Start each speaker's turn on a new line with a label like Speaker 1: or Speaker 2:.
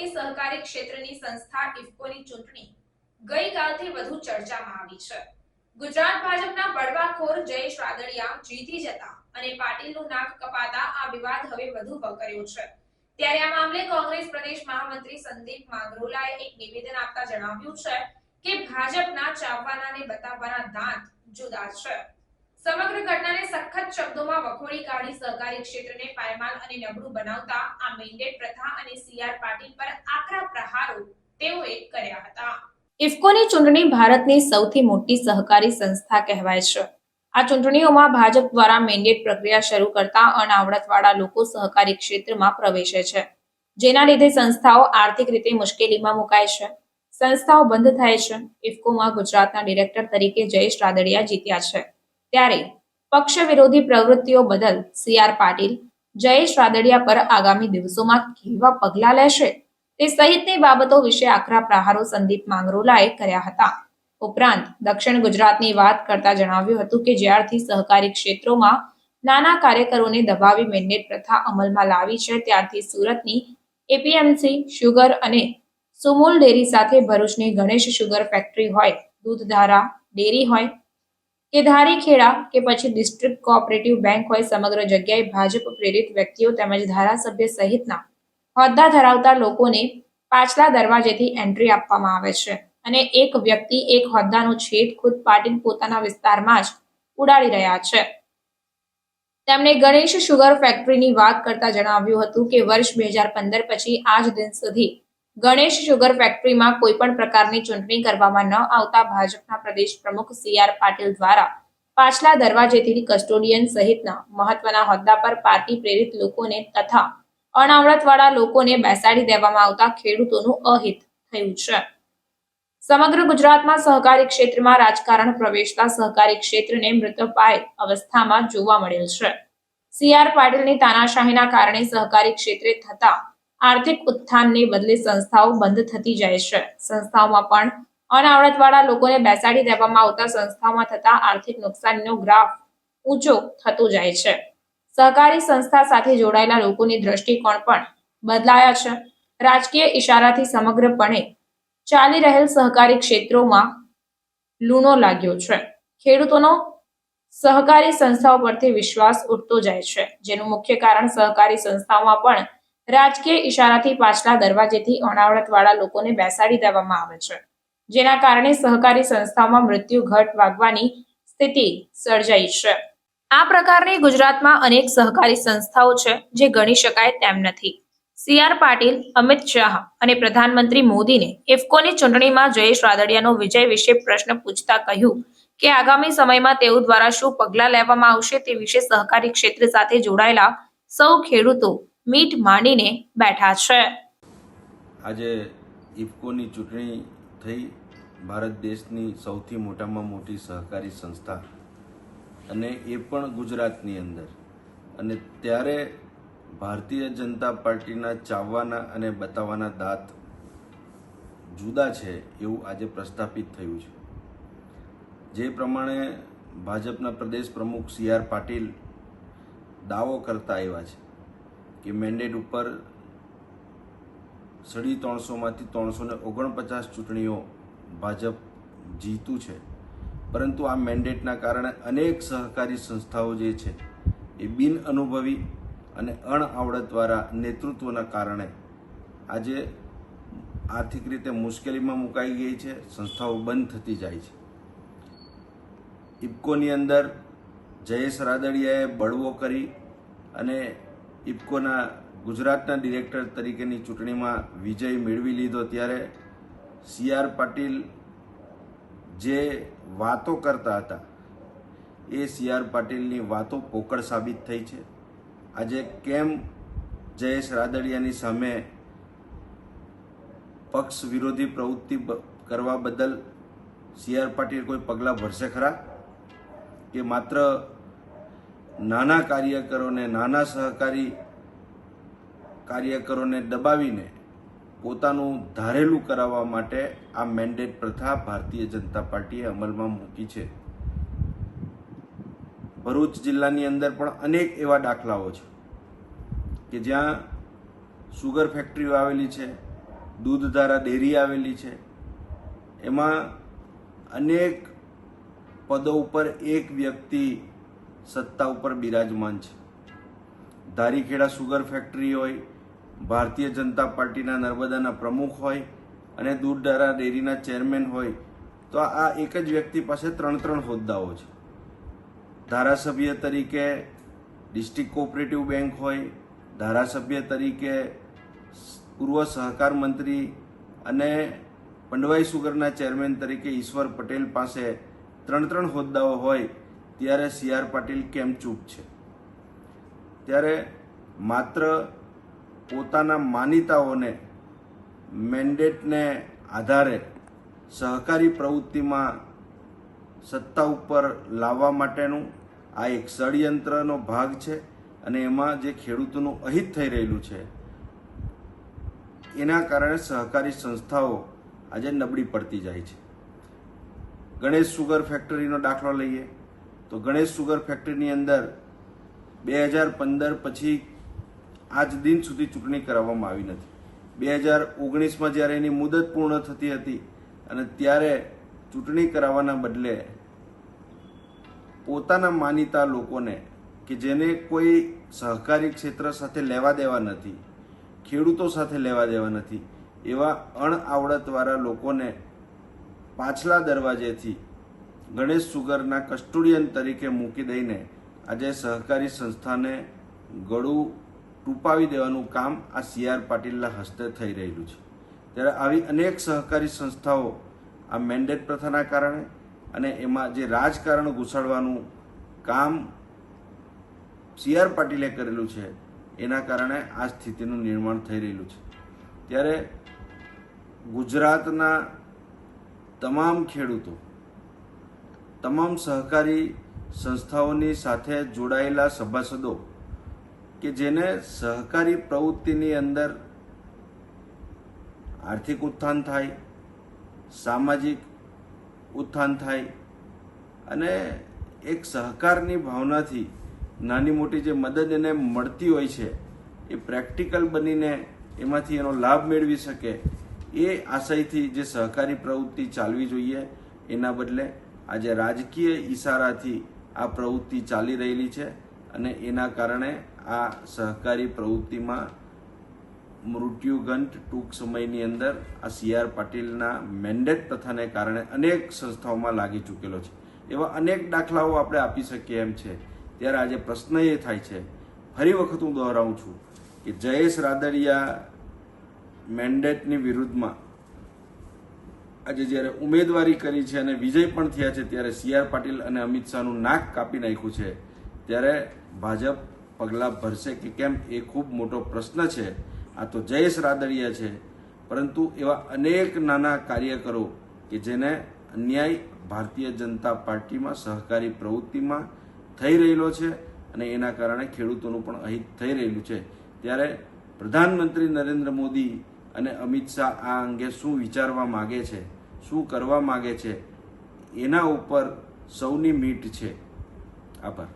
Speaker 1: સહકારી ક્ષેત્રની સંસ્થા ઇફકોની ચૂંટણી ગઈકાલથી વધુ ચર્ચામાં આવી છે। ગુજરાત ભાજપના બળવાખોર જયેશ રાદડિયા જીતી જતા અને પાટીલનું નાક કપાતા આ વિવાદ હવે વધુ વકર્યો છે। ત્યારે આ મામલે કોંગ્રેસ પ્રદેશ મહામંત્રી સંદીપ માંગરોલાએ એક નિવેદન આપતા જણાવ્યું છે કે ભાજપના ચાવવાના અને બતાવવાના દાંત જુદા છે। સમગ્ર ઘટનાને સખત શબ્દોમાં વખોડી કાઢી સહકારી ક્ષેત્રને પાયમાલ અને નબળું બનાવતા આ મેન્ડેટ પ્રથા અને સીઆર પાટીલ પર આકરા પ્રહારો તેઓએ કર્યા હતા। ઇફકોની ચૂંટણી ભારતની સૌથી મોટી સહકારી સંસ્થા કહેવાય છે। આ ચૂંટણીઓમાં ભાજપ દ્વારા મેન્ડેટ પ્રક્રિયા શરૂ કરતા અનાવડતવાળા લોકો સહકારી ક્ષેત્રમાં પ્રવેશે છે, જેના લીધે સંસ્થાઓ આર્થિક રીતે મુશ્કેલીમાં મુકાય છે, સંસ્થાઓ બંધ થાય છે। ઇફકોમાં ગુજરાતના ડિરેક્ટર તરીકે જયેશ રાદડિયા જીત્યા છે, ત્યારે પક્ષ વિરોધી પ્રવૃત્તિઓ બદલ સીઆર પાટીલ જયેશ રાદડિયા પર આગામી દિવસોમાં કેવા પગલાં લેશે તે સહિતની બાબતો વિશે આકરા પ્રહારો સંદીપ માંગરોલાએ કર્યા હતા। ઉપરાંત દક્ષિણ ગુજરાતની વાત કરતા જણાવ્યું હતું કે જ્યારથી સહકારી ક્ષેત્રોમાં નાના કાર્યકરોને દબાવી મેન્ડેટ પ્રથા અમલમાં લાવી છે, ત્યારથી સુરતની એપીએમસી શુગર અને સુમૂલ ડેરી સાથે ભરૂચની ગણેશ શુગર ફેક્ટરી હોય, દૂધધારા ડેરી હોય કે ધારીખેડા કે પછી ડિસ્ટ્રિક્ટ કોઓપરેટિવ બેંક હોય, સમગ્ર જગ્યાએ ભાજપ પ્રેરિત વ્યક્તિઓ તેમજ ધારાસભ્ય સહિતના હોદ્દા ધરાવતા લોકોને પાછલા દરવાજેથી એન્ટ્રી આપવામાં આવે છે અને એક વ્યક્તિ એક હોદ્દાનો છેદ ખુદ પાટીલ પોતાના વિસ્તારમાં જ ઉડાડી રહ્યા છે। તેમણે ગણેશ શુગર ફેક્ટરીની વાત કરતા જણાવ્યું હતું કે વર્ષ 2015 પછી આજ દિન સુધી ગણેશ શુગર ફેક્ટરીમાં કોઈ પણ પ્રકારની ચૂંટણી કરવામાં ન આવતા ભાજપના પ્રદેશ પ્રમુખ સીઆર પાટીલ દ્વારા પાછલા દરવાજેથી કસ્ટોડિયન સહિતના મહત્વના હોદ્દા પર પાર્ટી પ્રેરિત લોકોને તથા અનાવડતવાળા લોકોને બેસાડી દેવામાં આવતા ખેડૂતોનું અહિત થયું છે। સમગ્ર ગુજરાતમાં સહકારી ક્ષેત્રમાં રાજકારણ પ્રવેશતા સહકારી ક્ષેત્રને મૃતપ્રાય અવસ્થામાં જોવા મળેલ છે। સીઆર પાટીલની તાનાશાહીના કારણે સહકારી ક્ષેત્રે થતા આર્થિક ઉત્થાનને બદલે સંસ્થાઓ બંધ થતી જાય છે। સંસ્થાઓમાં પણ અનાવડતવાળા લોકોને બેસાડી દેવામાં આવતા સંસ્થાઓમાં થતા આર્થિક નુકસાનનો ગ્રાફ ઊંચો થતો જાય છે। સહકારી સંસ્થા સાથે જોડાયેલા લોકોની દ્રષ્ટિકોણ પણ બદલાયા છે। રાજકીય ઇશારાથી સમગ્રપણે ચાલી રહેલ સહકારી ક્ષેત્રોમાં લૂણો લાગ્યો છે। ખેડૂતોનો સહકારી સંસ્થાઓ પરથી વિશ્વાસ ઉઠતો જાય છે, જેનું મુખ્ય કારણ સહકારી સંસ્થાઓમાં પણ રાજકીય ઇશારાથી પાછલા દરવાજેથી અનાવડતવાળા લોકોને બેસાડી દેવામાં આવે છે, જેના કારણે સહકારી સંસ્થાઓમાં મૃત્યુ ઘટ વાગવાની સ્થિતિ સર્જાઈ છે। આ પ્રકારની ગુજરાતમાં અનેક સહકારી સંસ્થાઓ છે જે ગણી શકાય તેમ નથી। સીઆર પાટીલ, અમિત શાહ અને પ્રધાનમંત્રી મોદીને ઇફકોની ચૂંટણીમાં જયેશ રાદડિયાનો વિજય વિશે પ્રશ્ન પૂછતા કહ્યું કે આગામી સમયમાં તેઓ દ્વારા શું પગલાં લેવામાં આવશે તે વિશે સહકારી ક્ષેત્ર સાથે જોડાયેલા સૌ ખેડૂતો મીટ માંડીને બેઠા છે।
Speaker 2: આજે ઇફકોની ચૂંટણી થઈ, ભારત દેશની સૌથી મોટામાં મોટી સહકારી સંસ્થા અને એ પણ ગુજરાતની અંદર, અને ત્યારે ભારતીય જનતા પાર્ટીના ચાવવાના અને બતાવવાના દાંત જુદા છે એવું આજે પ્રસ્થાપિત થયું છે। જે પ્રમાણે ભાજપના પ્રદેશ પ્રમુખ સીઆર પાટીલ દાવો કરતા આવ્યા છે કે મેન્ડેટ ઉપર 350માંથી 349 ચૂંટણીઓ ભાજપ જીતું છે, પરંતુ આ મેન્ડેટના કારણે અનેક સહકારી સંસ્થાઓ જે છે એ બિન અનુભવી અને અણઆવડતવાળા નેતૃત્વના કારણે આજે આર્થિક રીતે મુશ્કેલીમાં મુકાઈ ગઈ છે, સંસ્થાઓ બંધ થતી જાય છે। ઇફકોની અંદર જયેશ રાદડિયાએ બળવો કરી અને ઇફકોના ગુજરાતના ડિરેક્ટર તરીકેની ચૂંટણીમાં વિજય મેળવી લીધો, ત્યારે સીઆર પાટીલ જે વાતો કરતા હતા એ સીઆર પાટીલની વાતો પોકળ સાબિત થઈ છે। આજે કેમ જયેશ રાદડિયાની સામે પક્ષ વિરોધી પ્રવૃત્તિ કરવા બદલ સીઆર પાટીલ કોઈ પગલાં ભરશે ખરા, કે માત્ર નાના કાર્યકરોને, નાના સહકારી કાર્યકરોને દબાવીને પોતાનું ધારેલું કરાવવા માટે આ મેન્ડેટ પ્રથા ભારતીય જનતા પાર્ટીએ અમલમાં મૂકી છે। ભરૂચ જિલ્લાની અંદર પણ અનેક એવા દાખલાઓ છે કે જ્યાં શુગર ફેક્ટરીઓ આવેલી છે, દૂધધારા ડેરી આવેલી છે. એમાં અનેક પદો ઉપર એક વ્યક્તિ સત્તા ઉપર બિરાજમાન છે. ધારીખેડા સુગર ફેક્ટરી હોય, ભારતીય જનતા પાર્ટીના નર્મદાના પ્રમુખ હોય અને દૂધધારા ડેરીના ચેરમેન હોય, તો આ એક જ વ્યક્તિ પાસે 3 હોદ્દાઓ છે. ધારાસભ્ય તરીકે ડિસ્ટ્રિક્ટ કોઓપરેટિવ બેંક હોય, ધારાસભ્ય તરીકે પૂર્વ સહકાર મંત્રી અને પંડવાઈ સુગરના ચેરમેન તરીકે ઈશ્વર પટેલ પાસે 3 હોદ્દાઓ હોય, ત્યારે CR પાટીલ કેમ ચૂપ છે? ત્યારે માત્ર પોતાના માનીતાઓને મેન્ડેટને આધારે સહકારી પ્રવૃત્તિમાં સત્તા ઉપર લાવવા માટેનું આ એક ષડયંત્રનો ભાગ છે. અને એમાં જે ખેડૂતોનું અહિત થઈ રહેલું છે, એના કારણે સહકારી સંસ્થાઓ આજે નબળી પડતી જાય છે. ગણેશ સુગર ફેક્ટરીનો દાખલો લઈએ તો ગણેશ સુગર ફેક્ટરીની અંદર 2015 પછી આજ દિન સુધી ચૂંટણી કરાવવામાં આવી નથી. 2019માં જ્યારે એની મુદત પૂર્ણ થતી હતી અને ત્યારે ચૂંટણી કરાવવાના બદલે પોતાના માનીતા લોકોને કે જેને કોઈ સહકારી ક્ષેત્ર સાથે લેવા દેવા નથી, ખેડૂતો સાથે લેવા દેવા નથી, એવા અણઆવડતવાળા લોકોને પાછલા દરવાજેથી ગણેશ સુગરના કસ્ટોડિયન તરીકે મૂકી દઈને આજે સહકારી સંસ્થાને ગળું ટૂંપાવી દેવાનું કામ આ CR પાટીલના હસ્તે થઈ રહેલું છે. ત્યારે આવી અનેક સહકારી સંસ્થાઓ આ મેન્ડેટ પ્રથાના કારણે અને એમાં જે રાજકારણ ઘૂસાડવાનું કામ CR પાટીલે કરેલું છે, એના કારણે આ સ્થિતિનું નિર્માણ થઈ રહેલું છે. ત્યારે ગુજરાતના તમામ ખેડૂતો, તમામ સહકારી સંસ્થાઓની સાથે જોડાયેલા સભાસદો કે જેને સહકારી પ્રવૃત્તિની અંદર આર્થિક ઉત્થાન થાય, સામાજિક ઉત્થાન થાય અને એક સહકારની ભાવનાથી નાની મોટી જે મદદ એને મળતી હોય છે એ પ્રેક્ટિકલ બનીને એમાંથી એનો લાભ મેળવી શકે, એ આશયથી જે સહકારી પ્રવૃત્તિ ચાલવી જોઈએ, એના બદલે આજે રાજકીય ઈશારાથી આ પ્રવૃત્તિ ચાલી રહેલી છે. અને એના કારણે આ સહકારી પ્રવૃત્તિમાં મૃત્યુગંટ ટૂંક સમયની અંદર આ CR પાટીલના મેન્ડેટ પ્રથાને કારણે અનેક સંસ્થાઓમાં લાગી ચૂકેલો છે. એવા અનેક દાખલાઓ આપણે આપી શકીએ એમ છે. ત્યારે આજે પ્રશ્ન એ થાય છે, ફરી વખત હું દોહરાવું છું કે જયેશ રાદડિયા મેન્ડેટની વિરુદ્ધમાં આજે જ્યારે ઉમેદવારી કરી છે અને વિજય પણ થયા છે, ત્યારે CR પાટીલ અને અમિત શાહનું નાક કાપી નાખ્યું છે. ત્યારે ભાજપ પગલાં ભરશે કે કેમ એ ખૂબ મોટો પ્રશ્ન છે. આ તો જયેશ રાદડિયા છે, પરંતુ એવા અનેક નાના કાર્યકરો કે જેને અન્યાય ભારતીય જનતા પાર્ટીમાં સહકારી પ્રવૃત્તિમાં થઈ રહેલો છે અને એના કારણે ખેડૂતોનું પણ અહિત થઈ રહેલું છે. ત્યારે પ્રધાનમંત્રી નરેન્દ્ર મોદી અને અમિત શાહ આ અંગે શું વિચારવા માગે છે, શું કરવા માગે છે, એના ઉપર સૌની મીટ છે. આભાર.